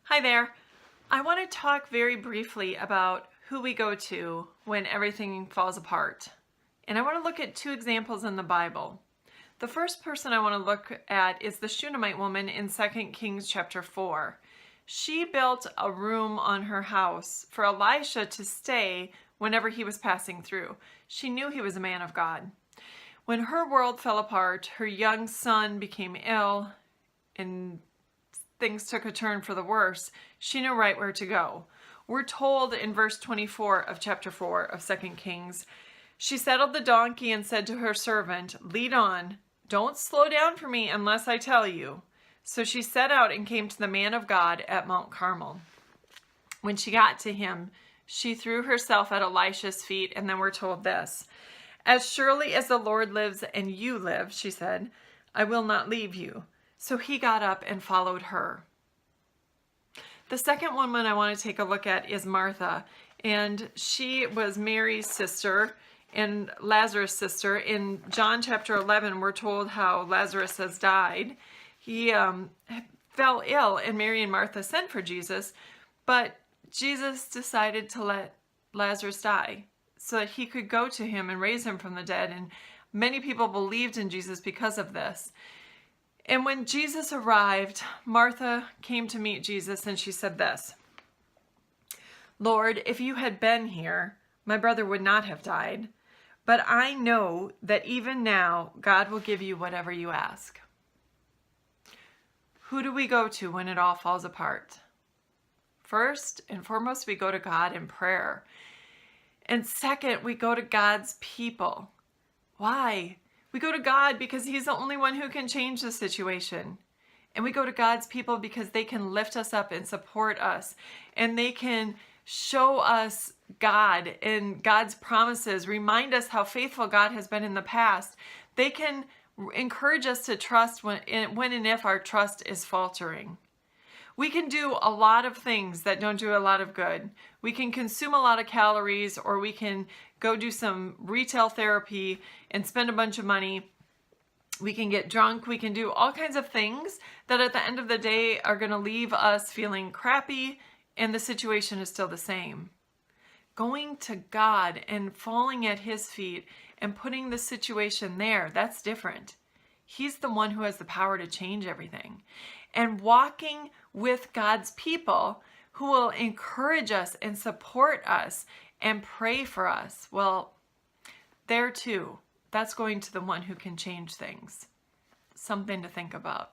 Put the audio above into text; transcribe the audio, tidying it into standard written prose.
Hi there. I want to talk very briefly about who we go to when everything falls apart. And I want to look at two examples in the Bible. The first person I want to look at is the Shunammite woman in 2 Kings chapter 4. She built a room on her house for Elisha to stay whenever he was passing through. She knew he was a man of God. When her world fell apart, her young son became ill, and things took a turn for the worse, she knew right where to go. We're told in verse 24 of chapter 4 of 2 Kings, she saddled the donkey and said to her servant, "Lead on, don't slow down for me unless I tell you." So she set out and came to the man of God at Mount Carmel. When she got to him, she threw herself at Elisha's feet, and then we're told this, "As surely as the Lord lives and you live," she said, "I will not leave you." So he got up and followed her. The second woman I want to take a look at is Martha, and she was Mary's sister and Lazarus' sister. In John chapter 11, we're told how Lazarus has died. He fell ill, and Mary and Martha sent for Jesus, but Jesus decided to let Lazarus die so that he could go to him and raise him from the dead, and many people believed in Jesus because of this. And when Jesus arrived, Martha came to meet Jesus, and she said this, "Lord, if you had been here, my brother would not have died. But I know that even now, God will give you whatever you ask." Who do we go to when it all falls apart? First and foremost, we go to God in prayer. And second, we go to God's people. Why? We go to God because He's the only one who can change the situation. And we go to God's people because they can lift us up and support us. And they can show us God and God's promises, remind us how faithful God has been in the past. They can encourage us to trust when and if our trust is faltering. We can do a lot of things that don't do a lot of good. We can consume a lot of calories, or we can go do some retail therapy and spend a bunch of money. We can get drunk. We can do all kinds of things that at the end of the day are going to leave us feeling crappy, and the situation is still the same. Going to God and falling at His feet and putting the situation there, that's different. He's the one who has the power to change everything. And walking with God's people who will encourage us and support us and pray for us, well, there too, that's going to the one who can change things. Something to think about.